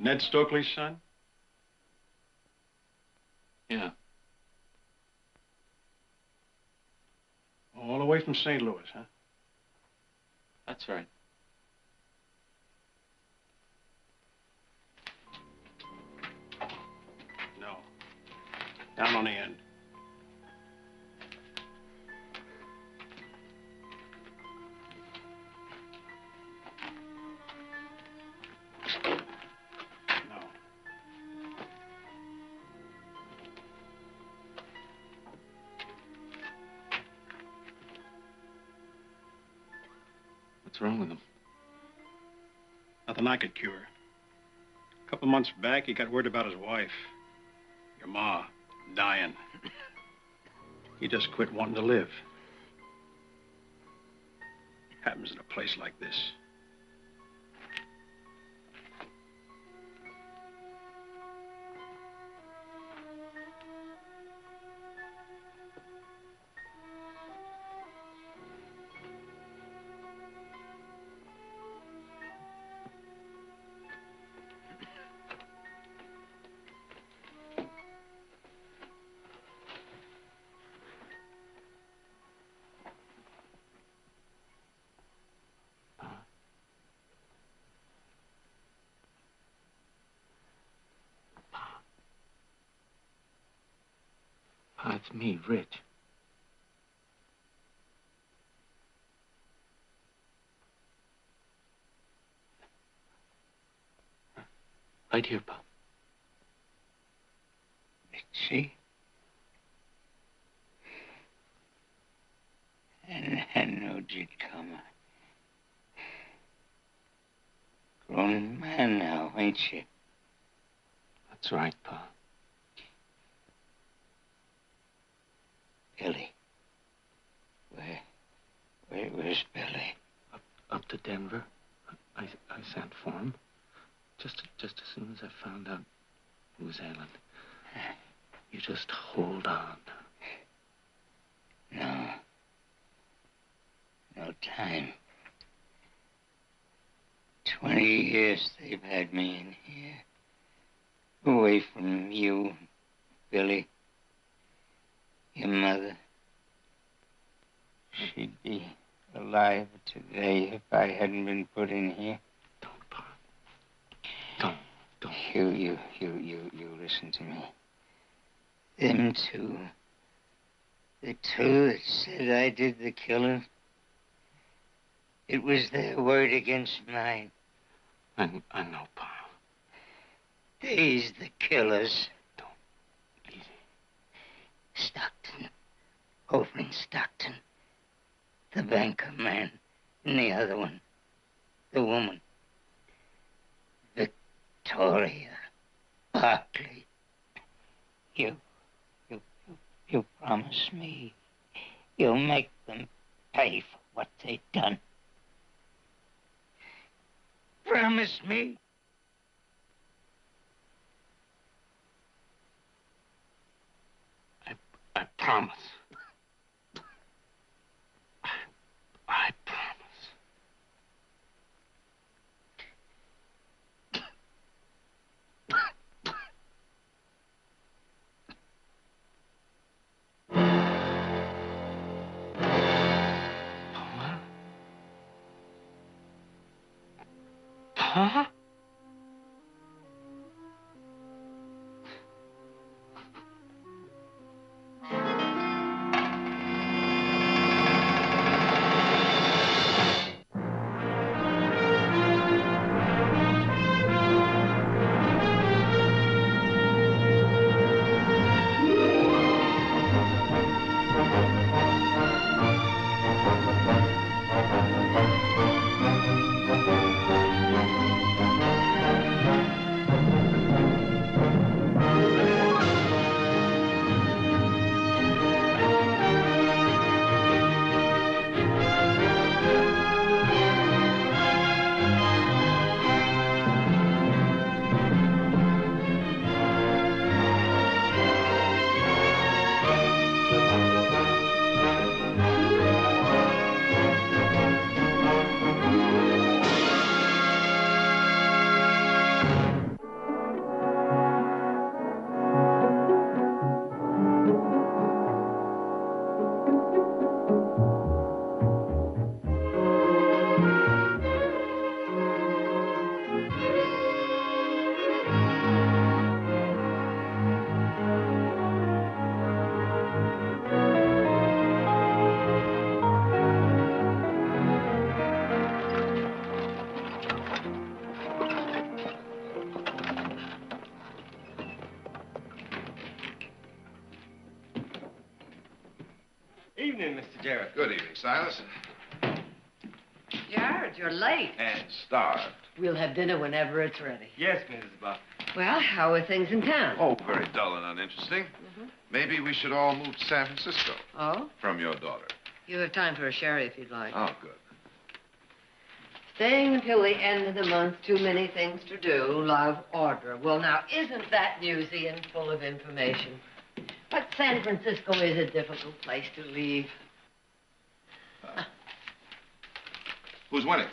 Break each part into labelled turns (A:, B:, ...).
A: Ned Stokely's son?
B: Yeah.
A: All the way from St. Louis, huh?
B: That's right.
A: No. Down on the end. No.
B: What's wrong with him?
A: Nothing I could cure. A couple months back, he got word about his wife, your ma, dying. He just quit wanting to live. Happens in a place like this.
B: Pa, it's me, Rich. Right here, Pa.
C: Richie? And I knowed you'd come. Grown man now, ain't you?
B: That's right, Pa.
C: Billy. Where's Billy?
B: Up to Denver. I sent for him. Just as soon as I found out he was ailing. You just hold on.
C: No time. 20 years they've had me in here. Away from you, Billy. Your mother. She'd be alive today if I hadn't been put in here.
B: Don't, Pa. Don't.
C: You listen to me. Them two. The two that said I did the killing. It was their word against mine.
B: I know, Pa.
C: They's the killers.
B: Don't. Easy.
C: Stockton. Holding Stockton. The banker man. And the other one. The woman. Victoria Barkley. You promise me you'll make them pay for what they've done. Promise me.
B: I promise. I promise. Huh?
D: Evening, Mr. Jarrett.
E: Good evening, Silas.
F: Jared, you're late.
E: And starved.
F: We'll have dinner whenever it's ready.
D: Yes, Mrs. Buck.
F: Well, how are things in town?
E: Oh, very dull and uninteresting. Maybe we should all move to San Francisco.
F: Oh?
E: From your daughter.
F: You have time for a sherry if you'd like.
E: Oh, good.
F: Staying until the end of the month, too many things to do, love, order. Well, now, isn't that newsy and full of information? But San Francisco is a difficult place to leave.
E: Who's winning?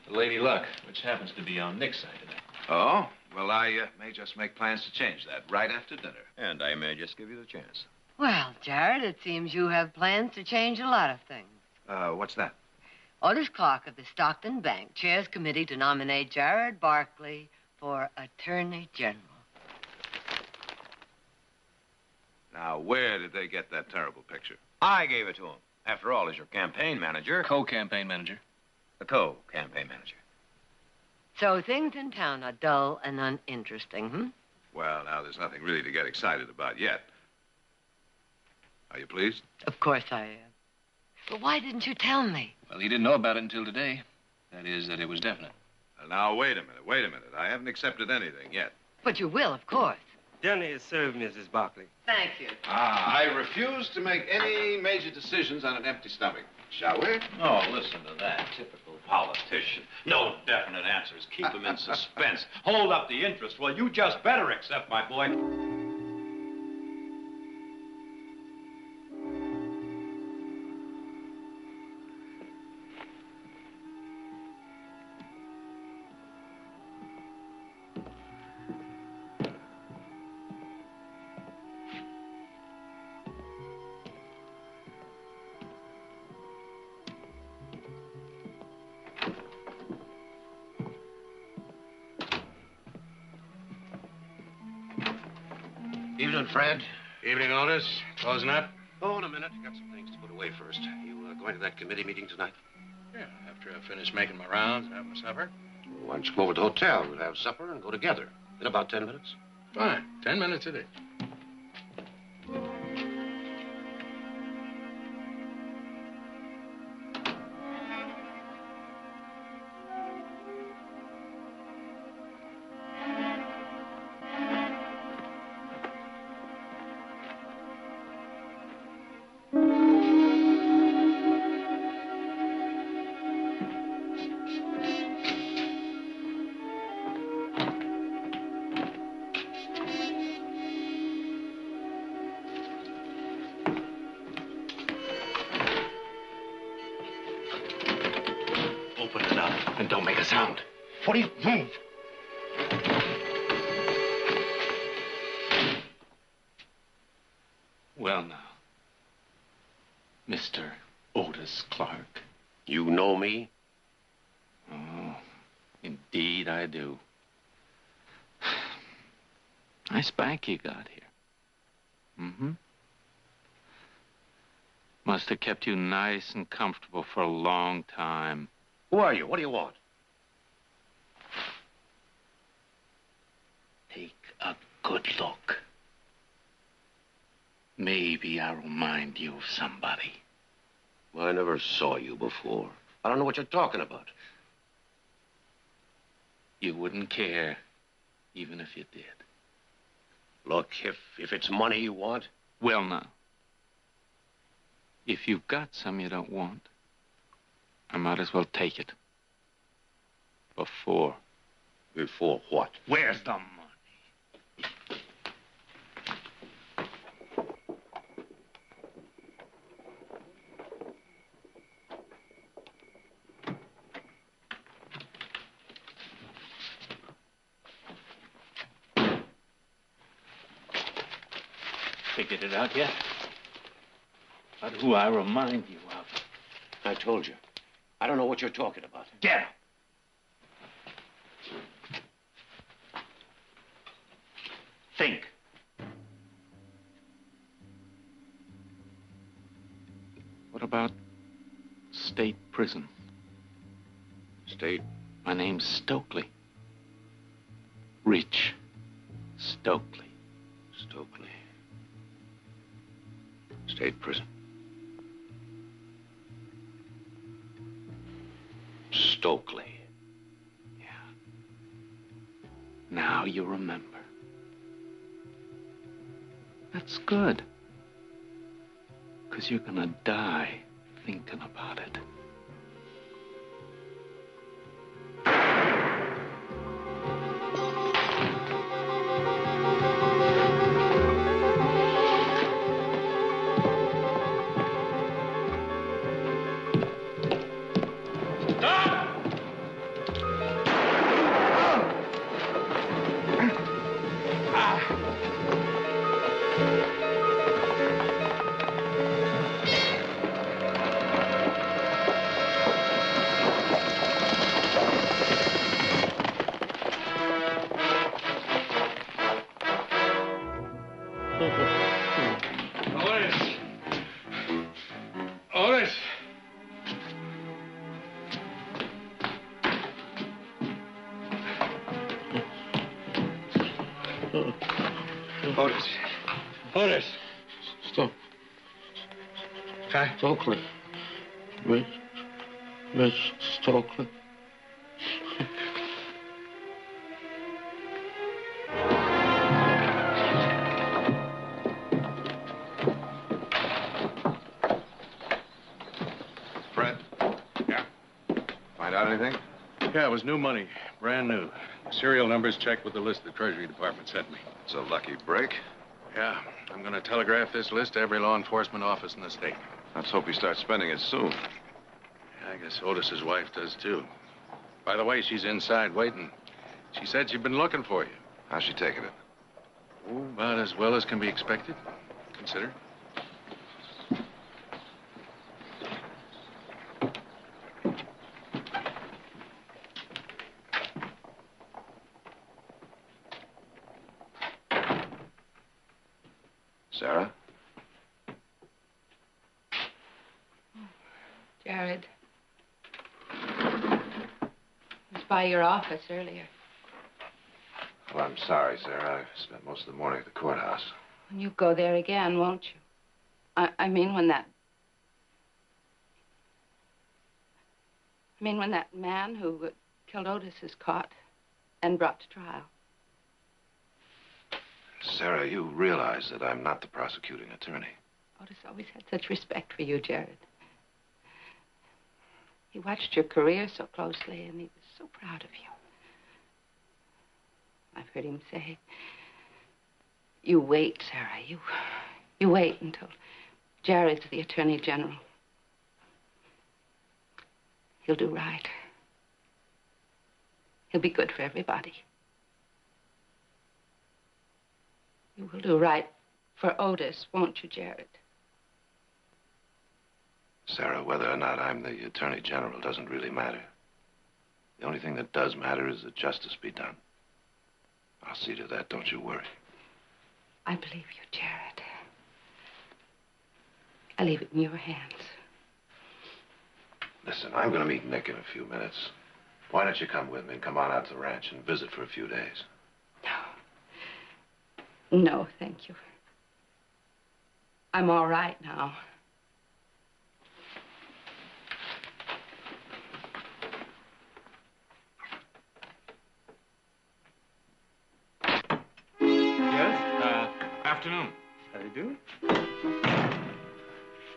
G: Lady Luck, which happens to be on Nick's side today.
E: Oh? Well, I may just make plans to change that right after dinner.
G: And I may just give you the chance.
F: Well, Jared, it seems you have plans to change a lot of things.
E: What's that?
F: Otis Clark of the Stockton Bank chairs committee to nominate Jared Barkley for Attorney General.
E: Now, where did they get that terrible picture?
G: I gave it to him. After all, he's your campaign manager.
B: Co-campaign manager.
G: The co-campaign manager.
F: So things in town are dull and uninteresting, hmm?
E: Well, now, there's nothing really to get excited about yet. Are you pleased?
F: Of course I am. But why didn't you tell me?
B: Well, he didn't know about it until today. That is, that it was definite.
E: Now, wait a minute. I haven't accepted anything yet.
F: But you will, of course.
D: Dinner is served, Mrs. Barkley.
F: Thank you.
E: I refuse to make any major decisions on an empty stomach. Shall we?
G: Oh, listen to that. Typical politician. No definite answers. Keep them in suspense. Hold up the interest. Well, you just better accept, my boy.
H: Evening, Fred.
A: Evening, Otis. Closing up?
H: Hold a minute. Got some things to put away first. You going to that committee meeting tonight?
A: Yeah, after I finish making my rounds and have my supper.
H: Why don't you come over to the hotel? We'll have supper and go together. In about 10 minutes.
A: Fine. 10 minutes it is.
H: Open it up and don't make a sound. What do you move?
B: Well, now, Mr. Otis Clark.
H: You know me?
B: Oh, indeed I do. Nice bank you got here. Mm-hmm. Must have kept you nice and comfortable for a long time.
H: Who are you? What do you want?
B: Take a good look. Maybe I'll remind you of somebody.
H: Well, I never saw you before. I don't know what you're talking about.
B: You wouldn't care, even if you did.
H: Look, if it's money you want...
B: Well, now, if you've got some you don't want, I might as well take it. Before.
H: Before what?
B: Where's the money? Figured it out yet? But who I remind you of?
H: I told you. I don't know what you're talking about.
B: Get him! Think. What about state prison?
H: State?
B: My name's Stokely. Rich Stokely.
H: Stokely. State prison. Stokely.
B: Yeah. Now you remember. That's good. Because you're gonna die thinking about it.
A: Otis.
B: Stokely. Miss Stokely.
E: Fred?
A: Yeah?
E: Find out anything?
A: Yeah, it was new money. Brand new. The serial numbers checked with the list the Treasury Department sent me.
E: It's a lucky break.
A: Yeah, I'm going to telegraph this list to every law enforcement office in the state.
E: Let's hope he starts spending it soon.
A: Yeah, I guess Otis's wife does, too. By the way, she's inside waiting. She said she'd been looking for you.
E: How's she taking it?
A: Oh, about as well as can be expected. Consider.
E: Sarah?
I: Jared. I was by your office earlier.
E: Well, I'm sorry, Sarah. I spent most of the morning at the courthouse.
I: And you go there again, won't you? I mean when that man who killed Otis is caught and brought to trial.
E: Sarah, you realize that I'm not the prosecuting attorney.
I: Otis always had such respect for you, Jared. He watched your career so closely, and he was so proud of you. I've heard him say, you wait, Sarah. You wait until Jared's the Attorney General. He'll do right. He'll be good for everybody. You will do right for Otis, won't you, Jared?
E: Sarah, whether or not I'm the Attorney General doesn't really matter. The only thing that does matter is that justice be done. I'll see to that, don't you worry.
I: I believe you, Jared. I leave it in your hands.
E: Listen, I'm going to meet Nick in a few minutes. Why don't you come with me and come on out to the ranch and visit for a few days?
I: No, thank you. I'm all right now.
D: Yes?
B: Afternoon.
D: How do you do?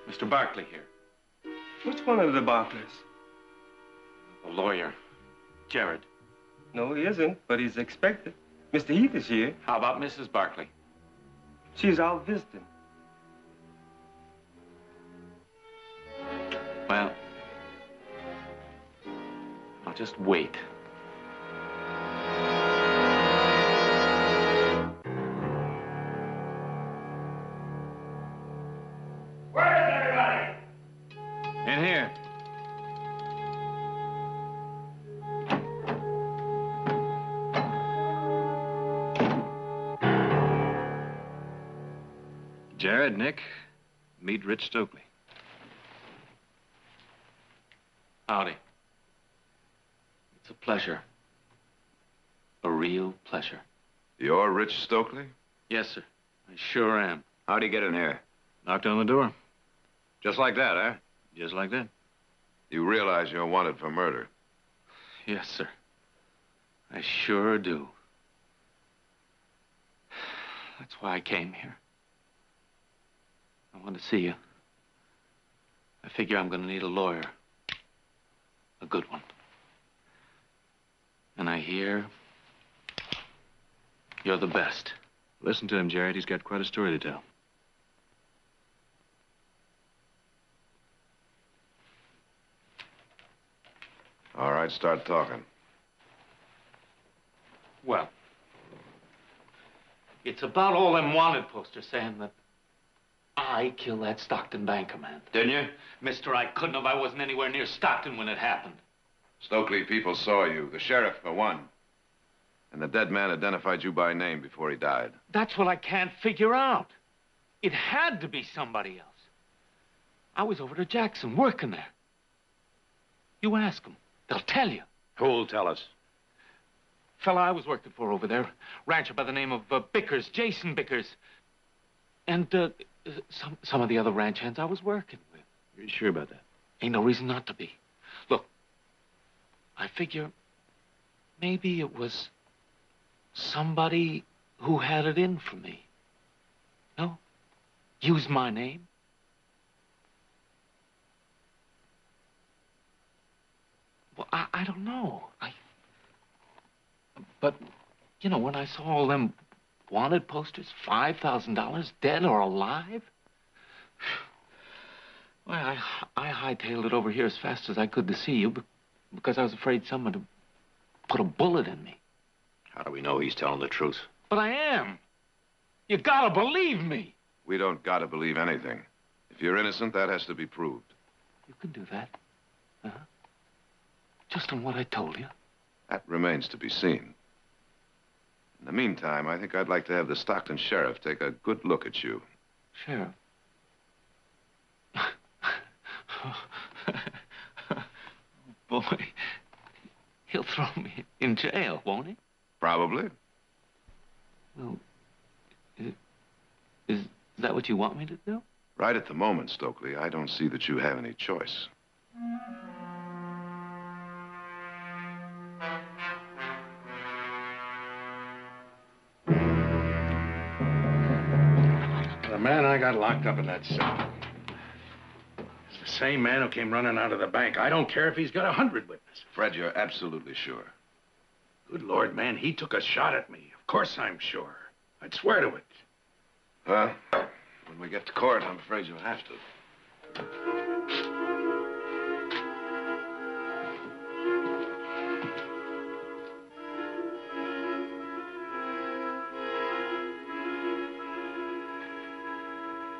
B: Mr. Barkley here.
D: Which one of the Barkleys?
B: The lawyer. Jared.
D: No, he isn't, but he's expected. Mr. Heath is here.
B: How about Mrs. Barkley?
D: She's out visiting.
B: Well, I'll just wait.
J: Where is everybody?
B: In here.
A: Jared, Nick, meet Rich Stokely.
B: Howdy. It's a pleasure. A real pleasure.
E: You're Rich Stokely?
B: Yes, sir. I sure am.
G: How'd he get in here?
A: Knocked on the door.
G: Just like that, huh?
A: Just like that.
E: You realize you're wanted for murder?
B: Yes, sir. I sure do. That's why I came here. I want to see you. I figure I'm going to need a lawyer. A good one. And I hear you're the best.
K: Listen to him, Jared. He's got quite a story to tell.
E: All right, start talking.
B: Well, it's about all them wanted posters saying that I killed that Stockton banker man.
G: Didn't you?
B: Mister, I couldn't have. I wasn't anywhere near Stockton when it happened.
E: Stokely people saw you, the sheriff for one. And the dead man identified you by name before he died.
B: That's what I can't figure out. It had to be somebody else. I was over to Jackson, working there. You ask them. They'll tell you.
G: Who'll tell us?
B: Fella I was working for over there, rancher by the name of Bickers, Jason Bickers. And some of the other ranch hands I was working with.
K: Are you sure about that?
B: Ain't no reason not to be. Look, I figure maybe it was somebody who had it in for me. No? Use my name. Well, I don't know. But, you know, when I saw all them wanted posters, $5,000, dead or alive, well, I hightailed it over here as fast as I could to see you because I was afraid someone would put a bullet in me.
G: How do we know he's telling the truth?
B: But I am. You gotta believe me.
E: We don't gotta believe anything. If you're innocent, that has to be proved.
B: You can do that. Uh-huh. Just on what I told you.
E: That remains to be seen. In the meantime, I think I'd like to have the Stockton sheriff take a good look at you.
B: Sheriff? Boy, he'll throw me in jail, won't he?
E: Probably.
B: Well, is that what you want me to do?
E: Right at the moment, Stokely, I don't see that you have any choice.
A: The man I got locked up in that cell is the same man who came running out of the bank. I don't care if he's got 100 witnesses.
E: Fred, you're absolutely sure.
A: Good Lord, man, he took a shot at me. Of course I'm sure. I'd swear to it.
E: Well, when we get to court, I'm afraid you'll have to.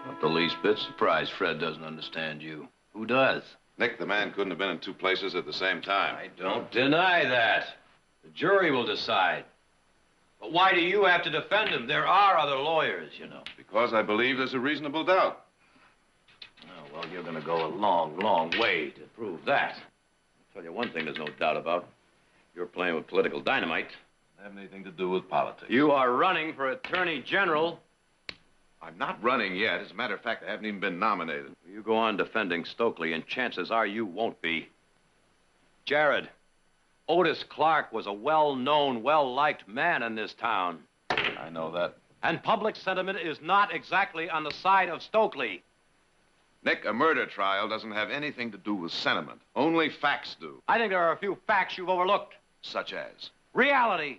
G: Not the least bit surprised Fred doesn't understand you. Who does?
E: Nick, the man couldn't have been in two places at the same time.
G: I don't deny that. The jury will decide. But why do you have to defend him? There are other lawyers, you know.
E: Because I believe there's a reasonable doubt.
G: Oh, well, you're going to go a long, long way to prove that. I'll tell you one thing there's no doubt about. You're playing with political dynamite.
E: Doesn't have anything to do with politics.
G: You are running for Attorney General.
E: I'm not running yet. As a matter of fact, I haven't even been nominated.
G: You go on defending Stokely, and chances are you won't be. Jared, Otis Clark was a well-known, well-liked man in this town.
E: I know that.
G: And public sentiment is not exactly on the side of Stokely.
E: Nick, a murder trial doesn't have anything to do with sentiment. Only facts do.
G: I think there are a few facts you've overlooked.
E: Such as?
G: Reality.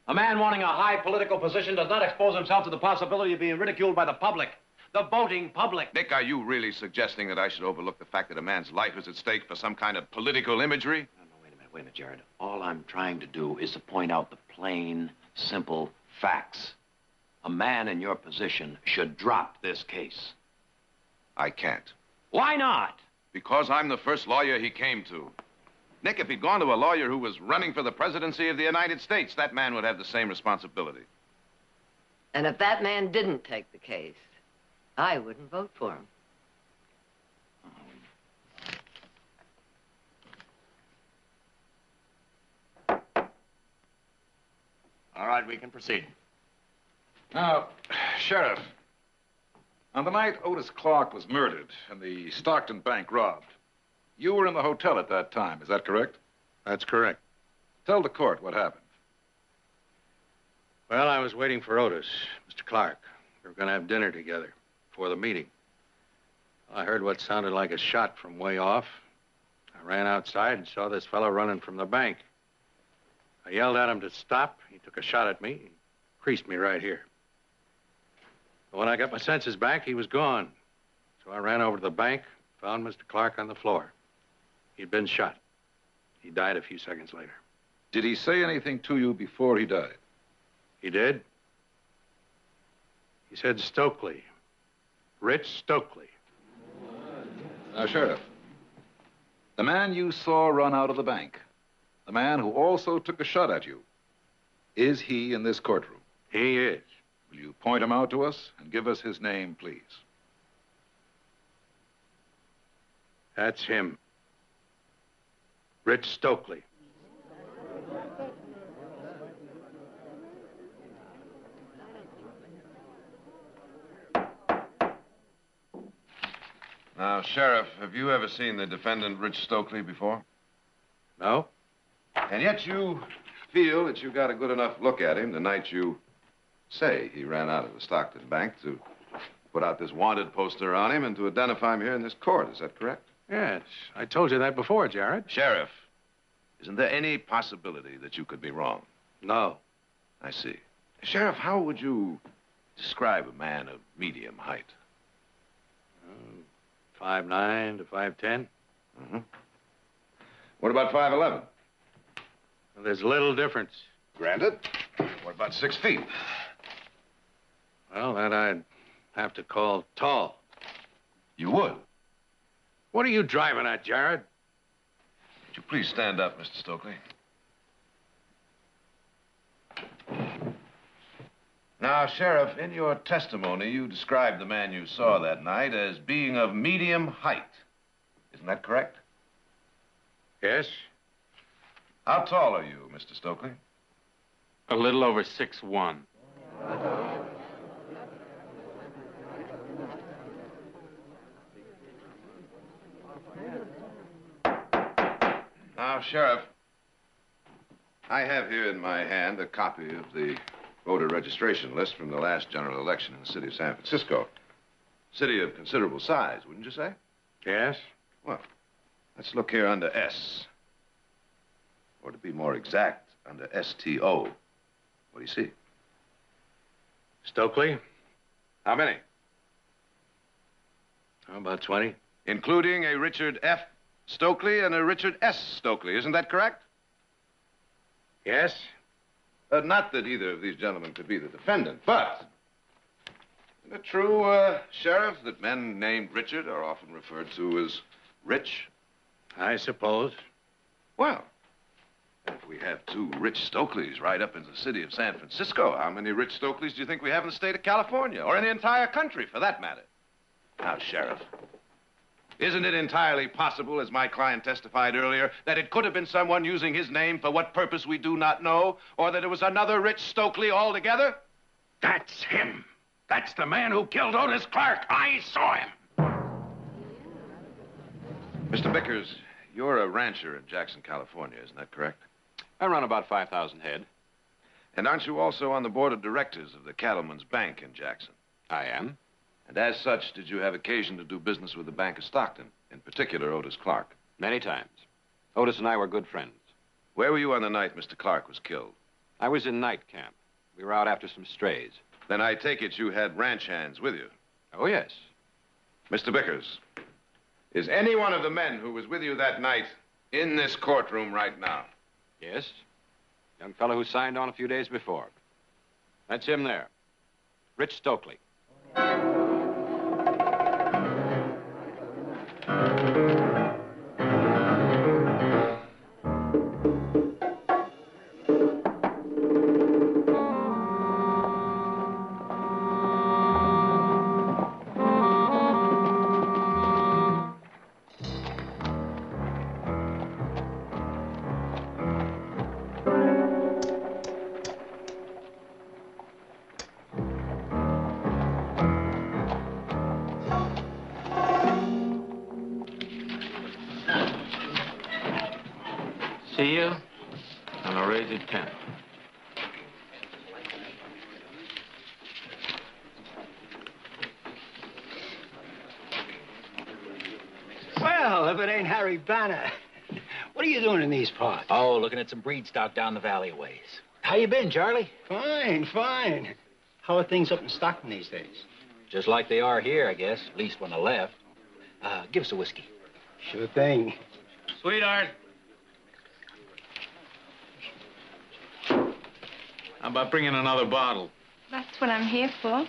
G: A man wanting a high political position does not expose himself to the possibility of being ridiculed by the public, the voting public.
E: Nick, are you really suggesting that I should overlook the fact that a man's life is at stake for some kind of political imagery?
G: No, wait a minute, Jared. All I'm trying to do is to point out the plain, simple facts. A man in your position should drop this case.
E: I can't.
G: Why not?
E: Because I'm the first lawyer he came to. Nick, if he'd gone to a lawyer who was running for the presidency of the United States, that man would have the same responsibility.
F: And if that man didn't take the case, I wouldn't vote for him.
A: All right, we can proceed. Now, Sheriff, on the night Otis Clark was murdered and the Stockton Bank robbed,
L: You were in the hotel at that time, is that correct?
A: That's correct.
L: Tell the court what happened.
A: Well, I was waiting for Otis, Mr. Clark. We were going to have dinner together before the meeting. I heard what sounded like a shot from way off. I ran outside and saw this fellow running from the bank. I yelled at him to stop. He took a shot at me. He creased me right here. But when I got my senses back, he was gone. So I ran over to the bank, found Mr. Clark on the floor. He'd been shot. He died a few seconds later.
L: Did he say anything to you before he died?
A: He did. He said Stokely. Rich Stokely.
L: Now, Sheriff, the man you saw run out of the bank, the man who also took a shot at you, is he in this courtroom?
A: He is.
L: Will you point him out to us and give us his name, please?
A: That's him. Rich Stokely.
E: Now, Sheriff, have you ever seen the defendant, Rich Stokely, before?
A: No.
E: And yet you feel that you got a good enough look at him the night you say he ran out of the Stockton Bank to put out this wanted poster on him and to identify him here in this court. Is that correct?
A: Yes. I told you that before, Jared.
E: Sheriff, isn't there any possibility that you could be wrong?
A: No.
E: I see. Sheriff, how would you describe a man of medium height?
A: 5'9" to 5'10".
E: Mm-hmm. What about 5'11"?
A: Well, there's little difference.
E: Granted. What about 6 feet?
A: Well, that I'd have to call tall.
E: You would?
A: What are you driving at, Jared?
E: Would you please stand up, Mr. Stokely? Now, Sheriff, in your testimony, you described the man you saw that night as being of medium height. Isn't that correct?
A: Yes.
E: How tall are you, Mr. Stokely?
K: A little over 6'1".
E: Now, Sheriff, I have here in my hand a copy of the voter registration list from the last general election in the city of San Francisco. City of considerable size, wouldn't you say?
A: Yes.
E: Well, let's look here under S. Or to be more exact, under STO. What do you see?
A: Stokely?
E: How many?
A: How about 20?
E: Including a Richard F. Stokely and a Richard S. Stokely, isn't that correct?
A: Yes.
E: Not that either of these gentlemen could be the defendant, but isn't it true, Sheriff, that men named Richard are often referred to as rich?
A: I suppose.
E: Well, if we have 2 Rich Stokeleys right up in the city of San Francisco, how many Rich Stokeleys do you think we have in the state of California, or in the entire country, for that matter? Now, Sheriff, isn't it entirely possible, as my client testified earlier, that it could have been someone using his name for what purpose we do not know, or that it was another Rich Stokely altogether?
A: That's him. That's the man who killed Otis Clark. I saw him.
E: Mr. Bickers, you're a rancher in Jackson, California, isn't that correct?
H: I run about 5,000 head.
E: And aren't you also on the board of directors of the Cattleman's Bank in Jackson?
H: I am.
E: And as such, did you have occasion to do business with the Bank of Stockton, in particular Otis Clark?
H: Many times. Otis and I were good friends.
E: Where were you on the night Mr. Clark was killed?
H: I was in night camp. We were out after some strays.
E: Then I take it you had ranch hands with you.
H: Oh, yes.
E: Mr. Bickers, is any one of the men who was with you that night in this courtroom right now?
H: Yes. Young fellow who signed on a few days before. That's him there. Rich Stokely.
K: See you on a raise of 10.
M: Well, if it ain't Harry Banner. What are you doing in these parts?
N: Oh, looking at some breed stock down the valley a ways. How you been, Charlie?
M: Fine, fine. How are things up in Stockton these days?
N: Just like they are here, I guess. At least when I left. Give us a whiskey.
M: Sure thing.
K: Sweetheart. How about bringing another bottle?
O: That's what I'm here for.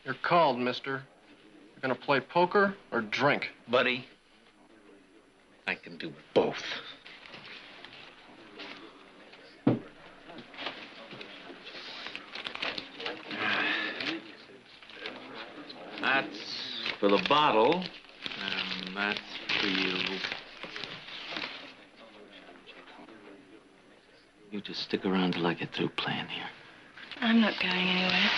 P: You're called, mister. You're gonna play poker or drink?
N: Buddy, I can do both.
K: That's for the bottle, and that's for you.
B: You just stick around till I get through playing here.
O: I'm not going anywhere.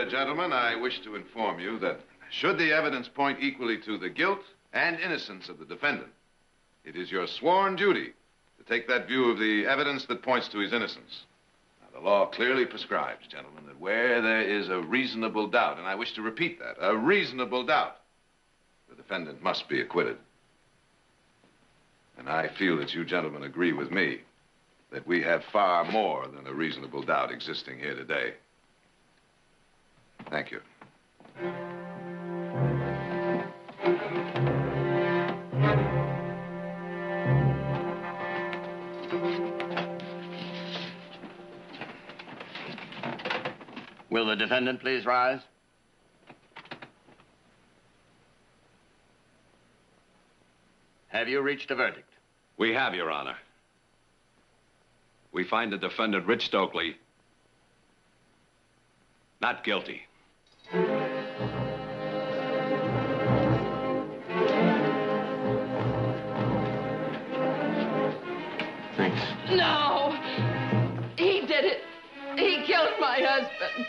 E: Gentlemen, I wish to inform you that should the evidence point equally to the guilt and innocence of the defendant, it is your sworn duty to take that view of the evidence that points to his innocence. Now, the law clearly prescribes, gentlemen, that where there is a reasonable doubt, and I wish to repeat that, a reasonable doubt, the defendant must be acquitted. And I feel that you gentlemen agree with me that we have far more than a reasonable doubt existing here today. Thank you.
Q: Will the defendant please rise? Have you reached a verdict?
H: We have, Your Honor. We find the defendant, Rich Stokely, not guilty.
K: Thanks.
F: No! He did it. He killed my husband.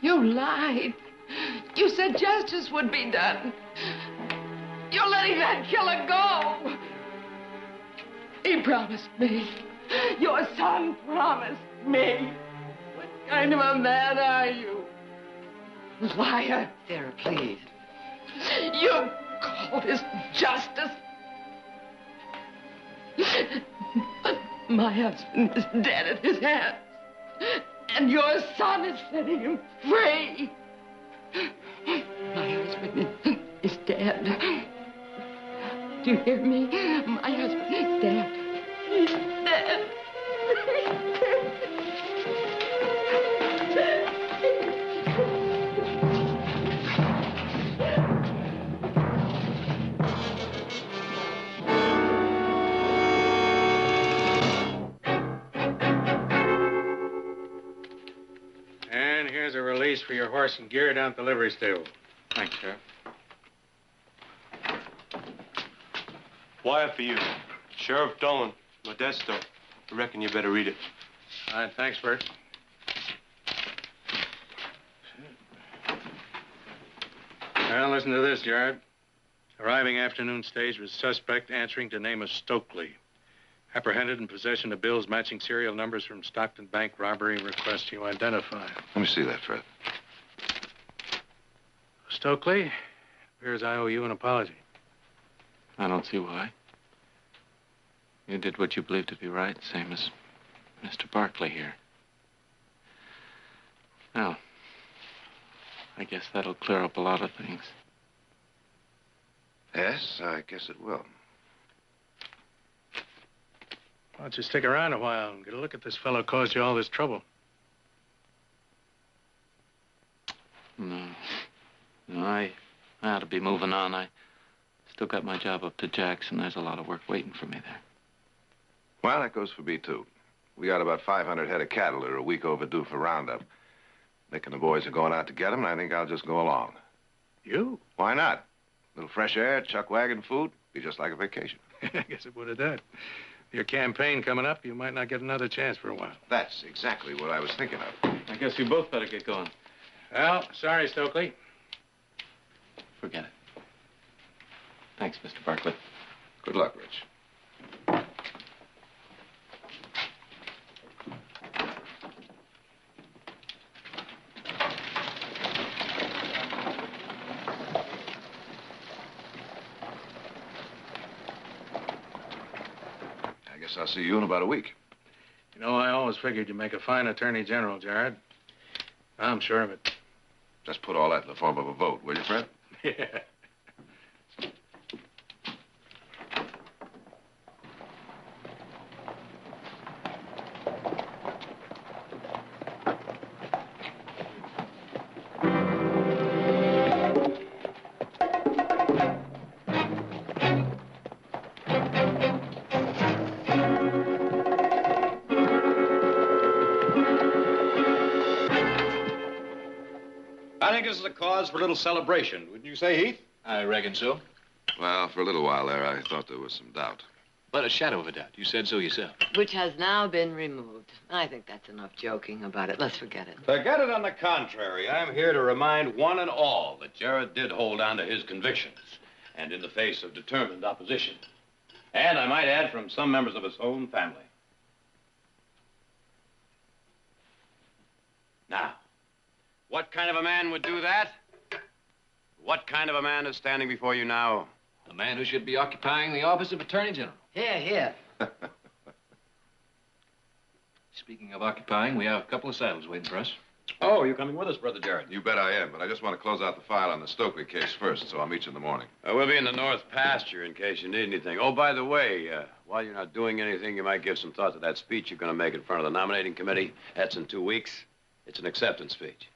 F: You lied. You said justice would be done. You're letting that killer go. He promised me. Your son promised me. What kind of a man are you? Liar.
C: Sarah, please.
F: You call this justice? But my husband is dead at his hands. And your son is setting him free. My husband is dead. Do you hear me? My husband is dead. He's dead.
A: And here's a release for your horse and gear down at the livery stable.
K: Thanks, Sheriff.
D: Wire for you. Sheriff Dolan, Modesto. I reckon you better read it.
A: All right, thanks, Bert. Well, listen to this, Jared. Arriving afternoon stage with suspect answering to name of Stokely. Apprehended in possession of bills matching serial numbers from Stockton Bank robbery. Request you identify.
E: Let me see that, Fred.
A: Stokely, appears I owe you an apology.
K: I don't see why. You did what you believed to be right, same as Mr. Barkley here. Well, I guess that'll clear up a lot of things.
E: Yes, I guess it will.
A: Why don't you stick around a while and get a look at this fellow who caused you all this trouble?
K: No. No, I ought to be moving on. I still got my job up to Jackson. There's a lot of work waiting for me there.
E: Well, that goes for me, too. We got about 500 head of cattle that are a week overdue for roundup. Nick and the boys are going out to get them, and I think I'll just go along.
A: You?
E: Why not? A little fresh air, chuck wagon food, be just like a vacation.
A: I guess it would have done. Your campaign coming up, you might not get another chance for a while.
E: That's exactly what I was thinking of.
K: I guess we both better get going.
A: Well, sorry, Stokely.
K: Forget it. Thanks, Mr. Barkley.
E: Good luck, Rich. I guess I'll see you in about a week.
A: You know, I always figured you'd make a fine attorney general, Jared. I'm sure of it.
E: Just put all that in the form of a vote, will you, Fred?
A: Yeah.
H: I think this is a cause for a little celebration, wouldn't you say, Heath?
N: I reckon so.
E: Well, for a little while there, I thought there was some doubt.
N: But a shadow of a doubt. You said so yourself.
R: Which has now been removed. I think that's enough joking about it. Let's forget it.
H: Forget it on the contrary. I'm here to remind one and all that Jared did hold on to his convictions, and in the face of determined opposition. And I might add, from some members of his own family. Now, what kind of a man would do that? What kind of a man is standing before you now?
N: A man who should be occupying the office of Attorney General.
R: Here, here.
N: Speaking of occupying, we have a couple of saddles waiting for us.
H: Oh, you're coming with us, Brother Jared?
E: You bet I am, but I just want to close out the file on the Stokely case first, so I'll meet you in the morning.
H: We'll be in the north pasture in case you need anything. Oh, by the way, while you're not doing anything, you might give some thought to that speech you're going to make in front of the nominating committee. That's in 2 weeks. It's an acceptance speech.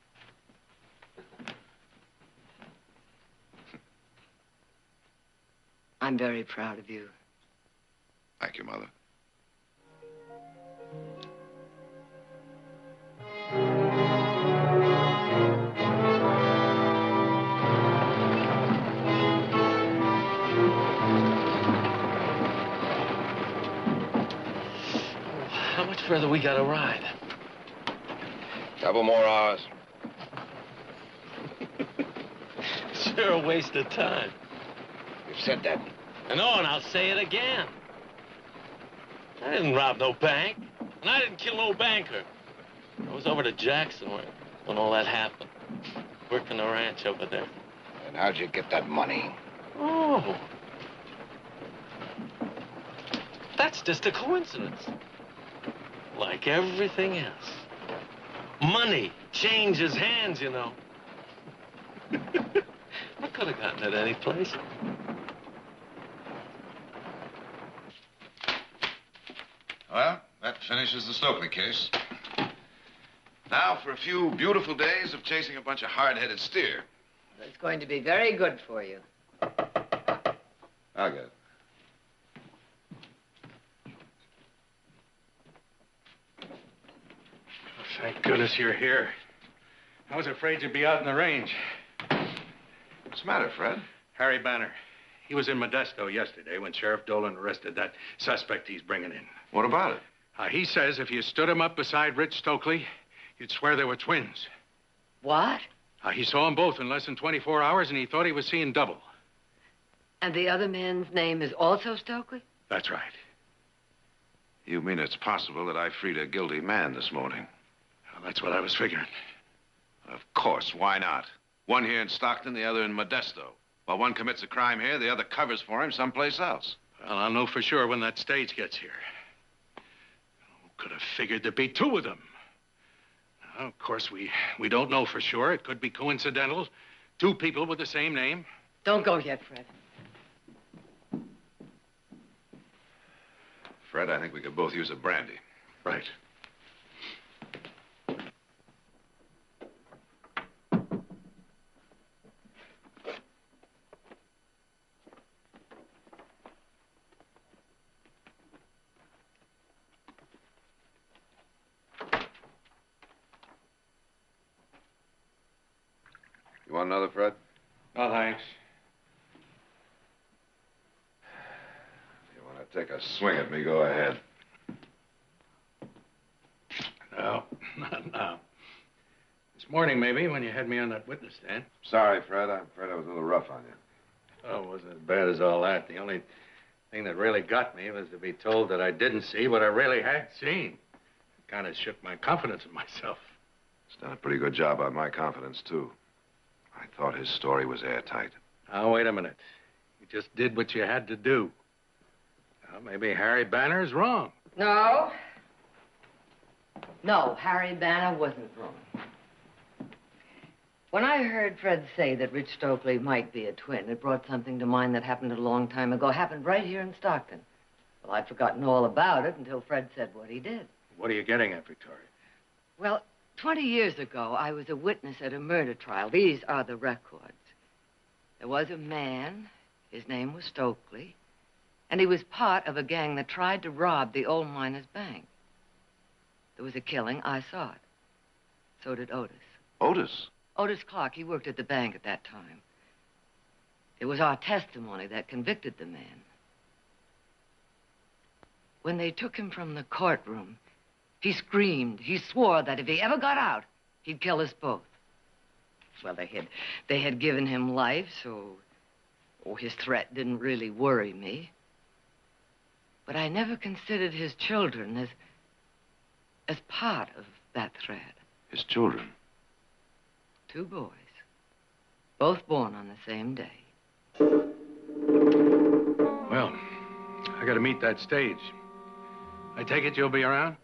R: I'm very proud of you.
E: Thank you, Mother.
B: How much further we got to ride?
E: Couple more hours.
B: Sure a waste of time.
Q: You've said that.
B: I know, and I'll say it again. I didn't rob no bank, and I didn't kill no banker. I was over to Jackson when all that happened. Working the ranch over there.
Q: And how'd you get that money?
B: Oh. That's just a coincidence. Like everything else. Money changes hands, you know. I could have gotten it any place.
E: Well, that finishes the Stokely case. Now for a few beautiful days of chasing a bunch of hard-headed steer.
R: It's going to be very good for you.
E: I'll get it.
A: Thank goodness you're here. I was afraid you'd be out in the range.
E: What's the matter, Fred?
A: Harry Banner. He was in Modesto yesterday when Sheriff Dolan arrested that suspect he's bringing in.
E: What about it?
A: He says if you stood him up beside Rich Stokely, you'd swear they were twins.
R: What?
A: He saw them both in less than 24 hours, and he thought he was seeing double.
R: And the other man's name is also Stokely?
A: That's right.
E: You mean it's possible that I freed a guilty man this morning?
A: Well, that's what I was figuring.
E: Of course, why not? One here in Stockton, the other in Modesto. While one commits a crime here, the other covers for him someplace else.
A: Well, I'll know for sure when that stage gets here. Who could have figured there'd be two of them? Well, of course, we don't know for sure. It could be coincidental. Two people with the same name.
R: Don't go yet, Fred.
E: Fred, I think we could both use a brandy.
A: Right.
E: You want another, Fred?
A: No, thanks.
E: You want to take a swing at me, go ahead.
A: No, not now. This morning, maybe, when you had me on that witness stand.
E: Sorry, Fred. I'm afraid I was a little rough on you.
A: Oh, it wasn't as bad as all that. The only thing that really got me was to be told that I didn't see what I really had seen. It kind of shook my confidence in myself.
E: He's done a pretty good job on my confidence, too. I thought his story was airtight.
A: Now, wait a minute. You just did what you had to do. Well, maybe Harry Banner's wrong.
R: No. No, Harry Banner wasn't wrong. When I heard Fred say that Rich Stokely might be a twin, it brought something to mind that happened a long time ago. Happened right here in Stockton. Well, I'd forgotten all about it until Fred said what he did.
A: What are you getting at, Victoria?
R: Well, 20 years ago, I was a witness at a murder trial. These are the records. There was a man. His name was Stokely. And he was part of a gang that tried to rob the old miners' bank. There was a killing. I saw it. So did Otis.
E: Otis?
R: Otis Clark. He worked at the bank at that time. It was our testimony that convicted the man. When they took him from the courtroom, he screamed. He swore that if he ever got out, he'd kill us both. Well, they had given him life, so his threat didn't really worry me. But I never considered his children as part of that threat.
E: His children?
R: 2 boys, both born on the same day.
A: Well, I got to meet that stage. I take it you'll be around?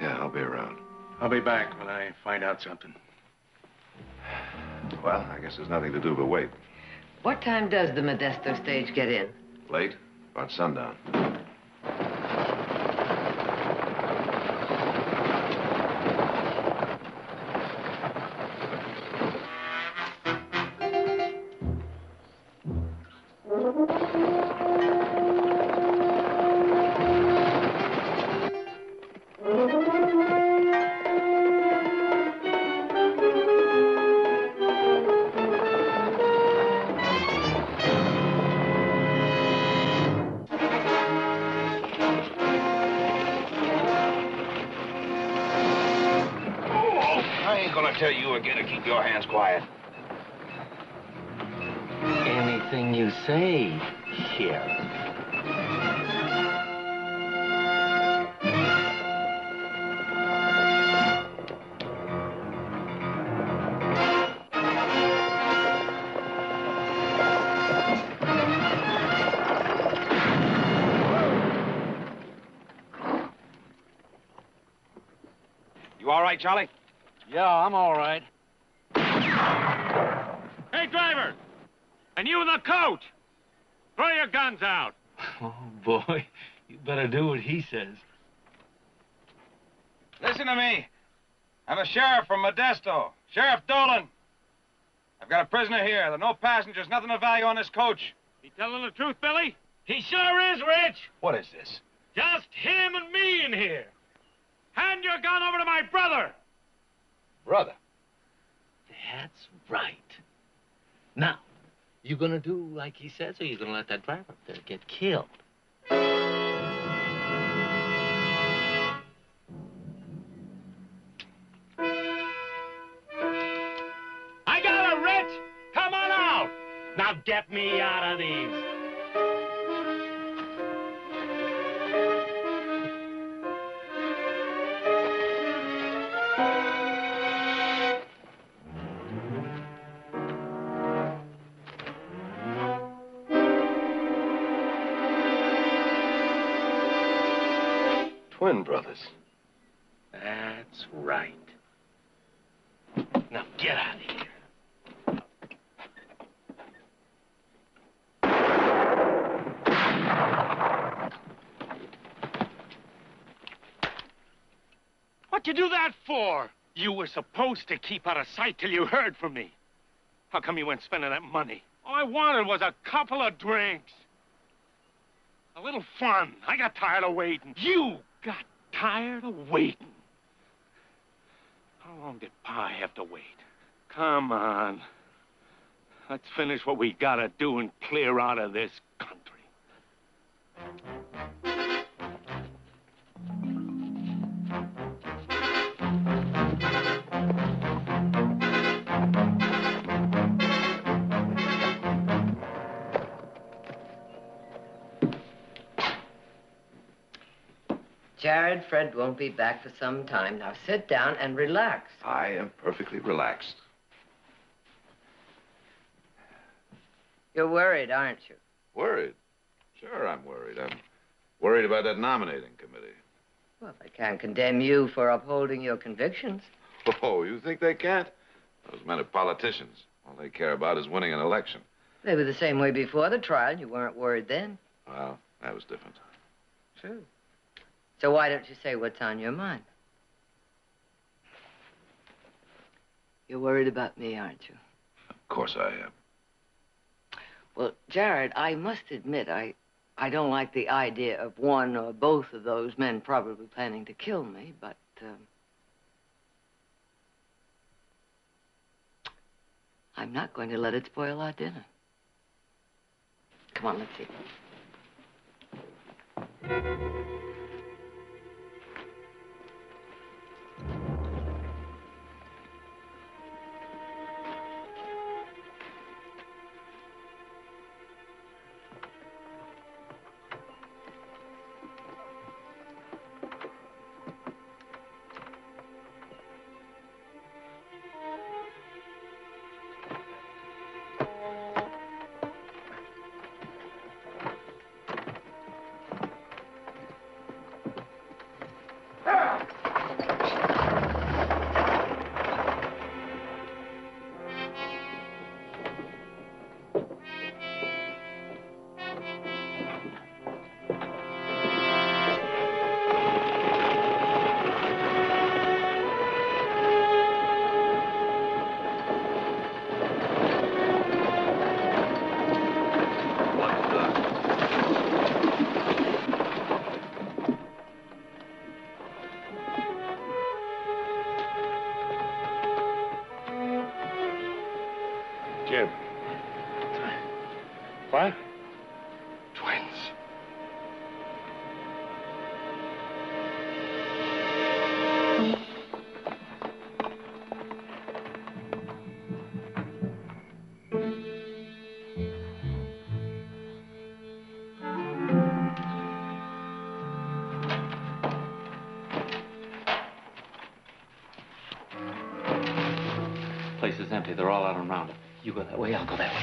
E: Yeah, I'll be around.
A: I'll be back when I find out something.
E: Well, I guess there's nothing to do but wait.
R: What time does the Modesto stage get in?
E: Late? About sundown.
Q: Tell you again to keep your hands quiet.
M: Anything you say, Sheriff.
Q: You all right, Charlie?
K: Yeah, I'm all right.
J: Hey, driver! And you in the coach! Throw your guns out!
K: Oh, boy. You better do what he says.
Q: Listen to me. I'm a sheriff from Modesto. Sheriff Dolan. I've got a prisoner here. There are no passengers, nothing of value on this coach.
J: He telling the truth, Billy? He sure is, Rich!
Q: What is this?
J: Just him and me in here. Hand your gun over to my brother!
Q: Brother.
K: That's right. Now, you gonna do like he says, or you gonna let that driver up there get killed?
J: I got it, Rich! Come on out! Now get me out of these.
D: Twin brothers.
A: That's right.
J: Now get out of here. What'd you do that for? You were supposed to keep out of sight till you heard from me. How come you went spending that money? All I wanted was a couple of drinks. A little fun. I got tired of waiting. You got tired of waiting. How long did Pa have to wait? Come on. Let's finish what we gotta do and clear out of this country.
R: Jared, Fred won't be back for some time. Now sit down and relax.
E: I am perfectly relaxed.
R: You're worried, aren't you?
E: Worried? Sure, I'm worried. I'm worried about that nominating committee.
R: Well, they can't condemn you for upholding your convictions.
E: Oh, you think they can't? Those men are politicians. All they care about is winning an election.
R: They were the same way before the trial. You weren't worried then.
E: Well, that was different.
R: True. So why don't you say what's on your mind? You're worried about me, aren't you?
E: Of course I am.
R: Well, Jared, I must admit, I don't like the idea of one or both of those men probably planning to kill me, but, I'm not going to let it spoil our dinner. Come on, let's see.
J: Jim. What? Twins.
K: Place is empty. They're all out on roundup. You go that way, I'll go that way.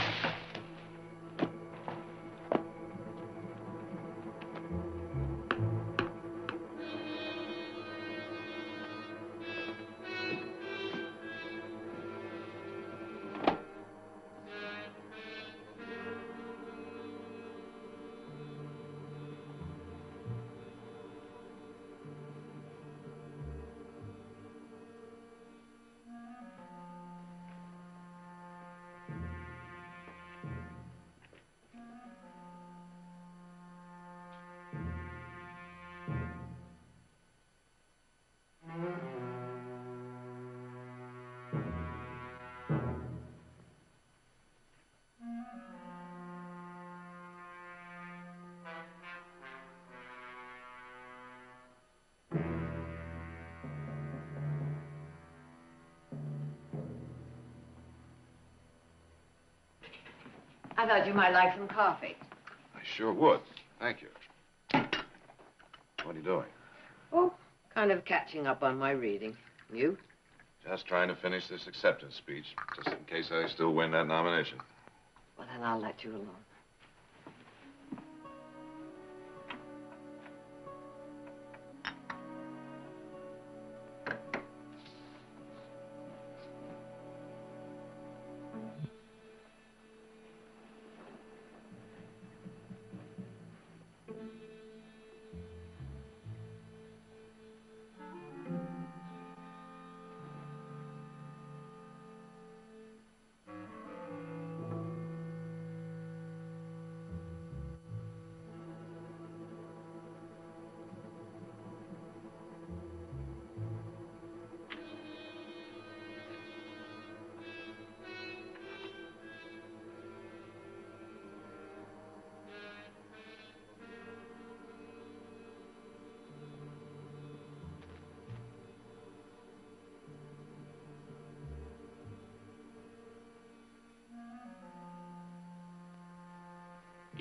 R: I thought you might like some coffee.
E: I sure would. Thank you. What are you doing?
R: Oh, kind of catching up on my reading. You?
E: Just trying to finish this acceptance speech, just in case I still win that nomination.
R: Well, then I'll let you alone.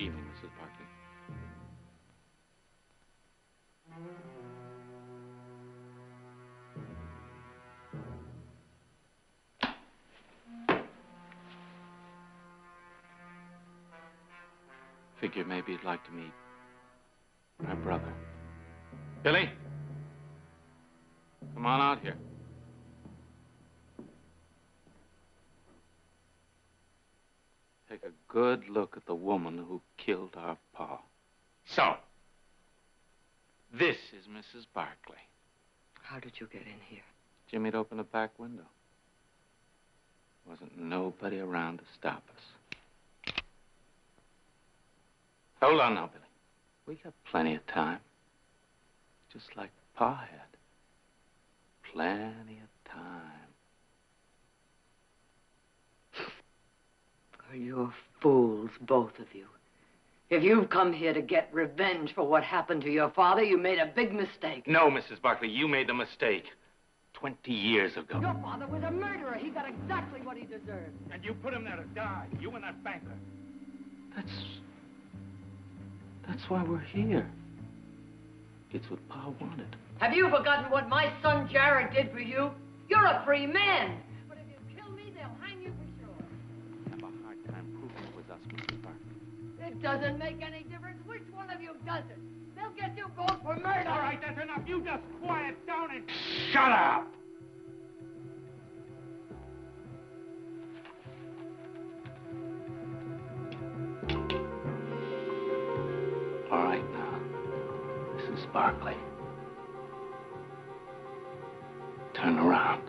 K: Evening, Mrs. Barkley. Figured maybe you'd like to meet my brother. Billy? Come on out here. Take a good look at the woman who killed our pa. So, this is Mrs. Barkley.
R: How did you get in here?
K: Jimmy'd opened the back window. Wasn't nobody around to stop us. Hold on now, Billy. We got plenty of time. Just like Pa had. Plenty of time.
R: Oh, you're fools, both of you. If you've come here to get revenge for what happened to your father, you made a big mistake.
K: No, Mrs. Barkley, you made the mistake. 20 years ago.
R: Your father was a murderer. He got exactly what he deserved.
J: And you put him there to die. You and that banker.
K: That's why we're here. It's what Pa wanted.
R: Have you forgotten what my son Jared did for you? You're a free man. But if you kill me, they'll hang you for sure.
K: Have a hard time proving it was us, Mrs. Barkley.
R: It doesn't make any difference which one of you does it. They'll get you both for murder.
J: All right, that's enough. You just quiet down and...
K: Shut up! All right now, Mrs. Barkley. Turn around.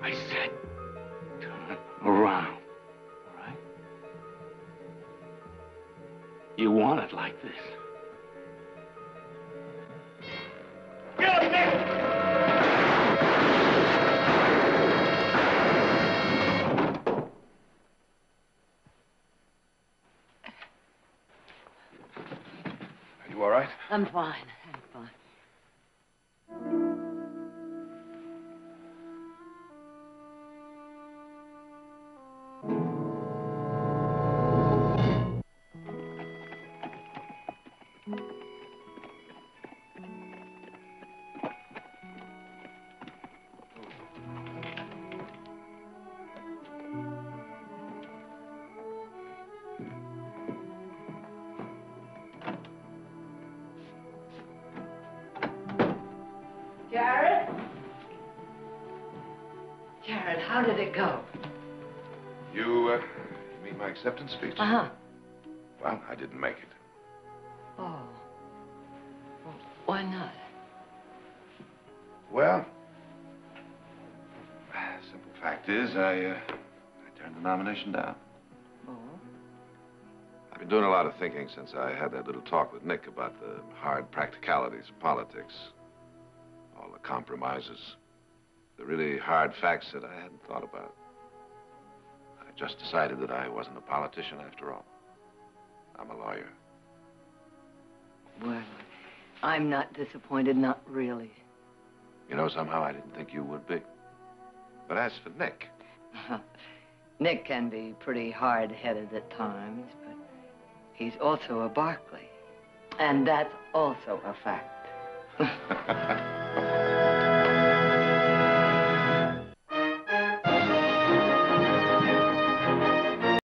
K: I said, turn around. All right? You want it like this.
J: Get up there!
E: Are you all right?
R: I'm fine. I'm fine. Jared? Jared, how did it go?
E: You mean my acceptance speech?
R: Uh-huh.
E: Well, I didn't make it.
R: Oh. Well, why not?
E: Well, simple fact is, I turned the nomination down.
R: Oh?
E: I've been doing a lot of thinking since I had that little talk with Nick about the hard practicalities of politics. All the compromises. The really hard facts that I hadn't thought about. I just decided that I wasn't a politician after all. I'm a lawyer.
R: Well, I'm not disappointed, not really.
E: You know, somehow I didn't think you would be. But as for Nick...
R: Nick can be pretty hard-headed at times, but he's also a Barkley. And that's also a fact.